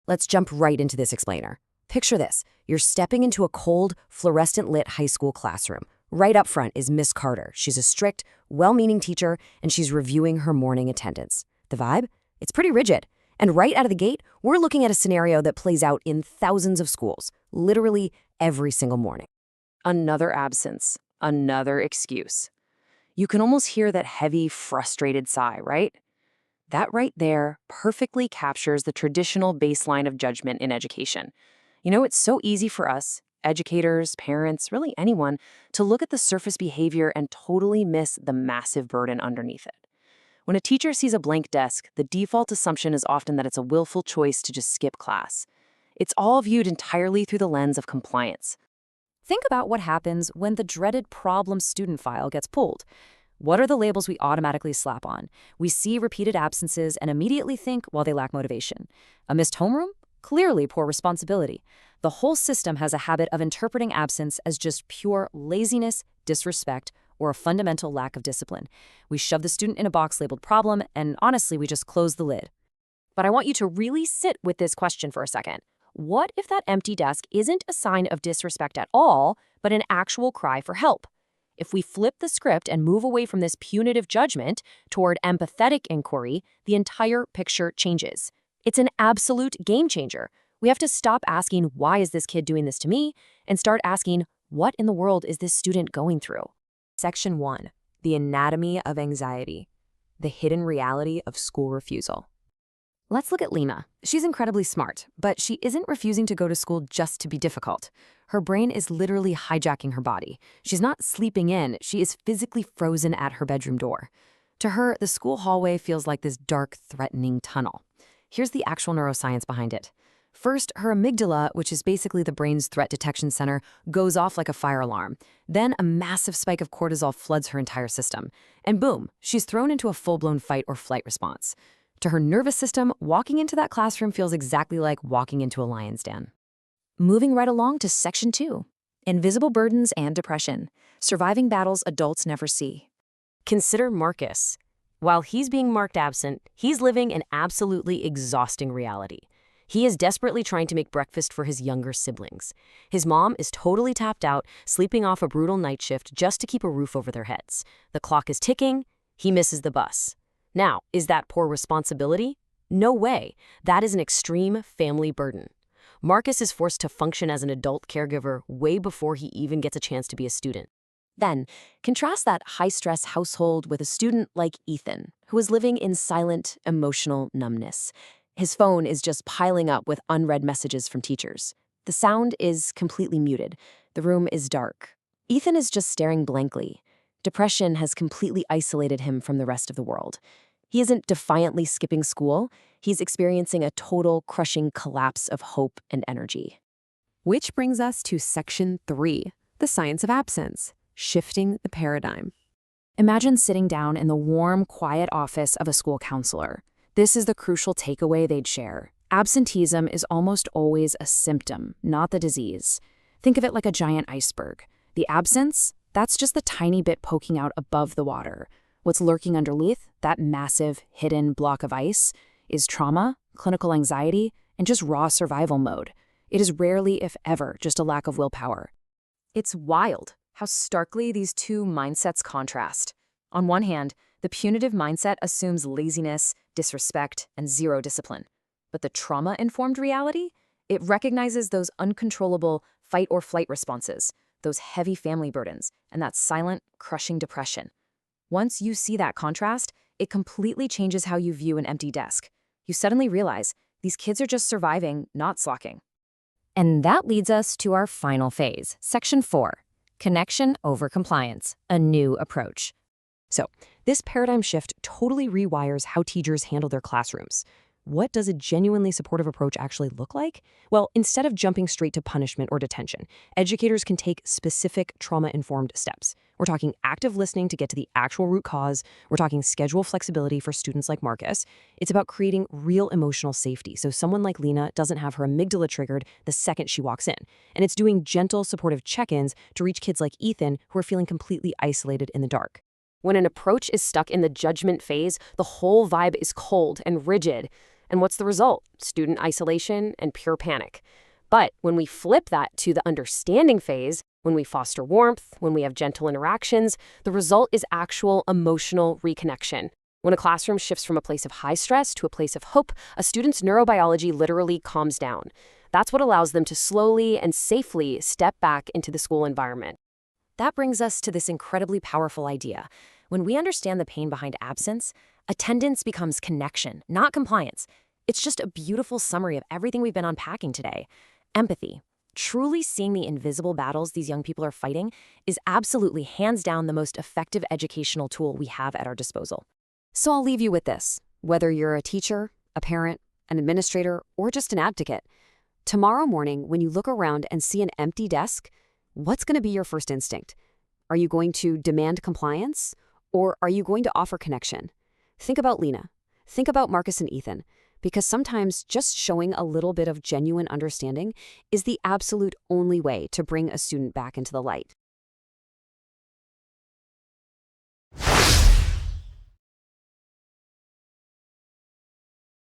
Let's jump right into this explainer. Picture this. You're stepping into a cold, fluorescent-lit high school classroom. Right up front is Miss Carter. She's a strict, well-meaning teacher, and she's reviewing her morning attendance. The vibe? It's pretty rigid. And right out of the gate, we're looking at a scenario that plays out in thousands of schools, literally every single morning. Another absence, another excuse. You can almost hear that heavy, frustrated sigh, right? That right there perfectly captures the traditional baseline of judgment in education. It's so easy for us, educators, parents, really anyone, to look at the surface behavior and totally miss the massive burden underneath it. When a teacher sees a blank desk, the default assumption is often that it's a willful choice to just skip class. It's all viewed entirely through the lens of compliance. Think about what happens when the dreaded problem student file gets pulled. What are the labels we automatically slap on? We see repeated absences and immediately think, well, they lack motivation. A missed homeroom? Clearly poor responsibility. The whole system has a habit of interpreting absence as just pure laziness, disrespect, or a fundamental lack of discipline. We shove the student in a box labeled problem, and honestly, we just close the lid. But I want you to really sit with this question for a second. What if that empty desk isn't a sign of disrespect at all, but an actual cry for help? If we flip the script and move away from this punitive judgment toward empathetic inquiry, the entire picture changes. It's an absolute game changer. We have to stop asking, why is this kid doing this to me? And start asking, what in the world is this student going through? Section 1. The anatomy of anxiety. The hidden reality of school refusal. Let's look at Lena. She's incredibly smart, but she isn't refusing to go to school just to be difficult. Her brain is literally hijacking her body. She's not sleeping in, she is physically frozen at her bedroom door. To her, the school hallway feels like this dark, threatening tunnel. Here's the actual neuroscience behind it. First, her amygdala, which is basically the brain's threat detection center, goes off like a fire alarm. Then a massive spike of cortisol floods her entire system. And boom, she's thrown into a full-blown fight or flight response. To her nervous system, walking into that classroom feels exactly like walking into a lion's den. Moving right along to Section 2. Invisible burdens and depression. Surviving battles adults never see. Consider Marcus. While he's being marked absent, he's living an absolutely exhausting reality. He is desperately trying to make breakfast for his younger siblings. His mom is totally tapped out, sleeping off a brutal night shift just to keep a roof over their heads. The clock is ticking. He misses the bus. Now, is that poor responsibility? No way. That is an extreme family burden. Marcus is forced to function as an adult caregiver way before he even gets a chance to be a student. Then, contrast that high-stress household with a student like Ethan, who is living in silent, emotional numbness. His phone is just piling up with unread messages from teachers. The sound is completely muted. The room is dark. Ethan is just staring blankly. Depression has completely isolated him from the rest of the world. He isn't defiantly skipping school. He's experiencing a total, crushing collapse of hope and energy. Which brings us to Section 3, the science of absence, shifting the paradigm. Imagine sitting down in the warm, quiet office of a school counselor. This is the crucial takeaway they'd share. Absenteeism is almost always a symptom, not the disease. Think of it like a giant iceberg. The absence, that's just the tiny bit poking out above the water. What's lurking underneath, that massive, hidden block of ice, is trauma, clinical anxiety, and just raw survival mode. It is rarely, if ever, just a lack of willpower. It's wild how starkly these two mindsets contrast. On one hand, the punitive mindset assumes laziness, disrespect, and zero discipline. But the trauma-informed reality? It recognizes those uncontrollable fight-or-flight responses, those heavy family burdens, and that silent, crushing depression. Once you see that contrast, it completely changes how you view an empty desk. You suddenly realize these kids are just surviving, not slacking. And that leads us to our final phase, Section 4, Connection over Compliance, a new approach. So, this paradigm shift totally rewires how teachers handle their classrooms. What does a genuinely supportive approach actually look like? Well, instead of jumping straight to punishment or detention, educators can take specific trauma-informed steps. We're talking active listening to get to the actual root cause. We're talking schedule flexibility for students like Marcus. It's about creating real emotional safety so someone like Lena doesn't have her amygdala triggered the second she walks in. And it's doing gentle, supportive check-ins to reach kids like Ethan who are feeling completely isolated in the dark. When an approach is stuck in the judgment phase, the whole vibe is cold and rigid. And what's the result? Student isolation and pure panic. But when we flip that to the understanding phase, when we foster warmth, when we have gentle interactions, the result is actual emotional reconnection. When a classroom shifts from a place of high stress to a place of hope, a student's neurobiology literally calms down. That's what allows them to slowly and safely step back into the school environment. That brings us to this incredibly powerful idea. When we understand the pain behind absence, attendance becomes connection, not compliance. It's just a beautiful summary of everything we've been unpacking today. Empathy. Truly seeing the invisible battles these young people are fighting is absolutely hands down the most effective educational tool we have at our disposal. So I'll leave you with this. Whether you're a teacher, a parent, an administrator, or just an advocate, tomorrow morning when you look around and see an empty desk, what's going to be your first instinct? Are you going to demand compliance? Or are you going to offer connection? Think about Lena. Think about Marcus and Ethan. Because sometimes just showing a little bit of genuine understanding is the absolute only way to bring a student back into the light.